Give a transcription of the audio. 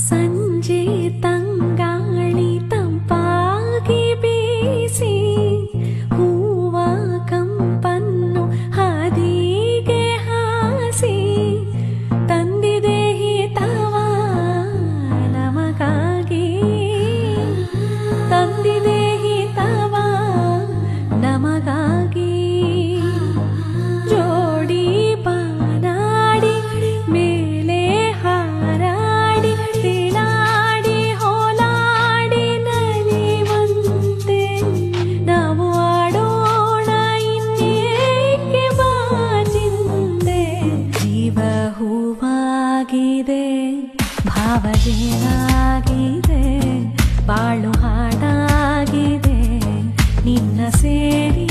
ಸಂಜೆ ತಂಗಾಳಿ ತಂಪಾಗಿ ಬೀಸಿ ಹೂವ ಕಂಪನ್ನು ಹಾದಿಗೆ ಹಾಸಿ ತಂದಿದೆ ಹಿತವ ನಮಗಾಗಿ, ತಂದಿದೆ ಹಿತವ ನಮಗಾಗಿ. ಜೋಡಿ ಬಾನಾಡಿ ಮೇಲೆ ಹಾರಾಡಿ ತಿಳಾಡಿ ಹೋಲಾಡಿ ನಲಿವಂತೆ ನಾವು ಆಡೋಣ ಇನ್ನೇಕೆ ಬಾಚಿಂದೆ. ಜೀವ ಹೂವಾಗಿದೆ, ಭಾವಜೇನಾಗಿದೆ, ಬಾಳು ಹಾಡಾಗಿದೆ ನಿನ್ನ ಸೇರಿ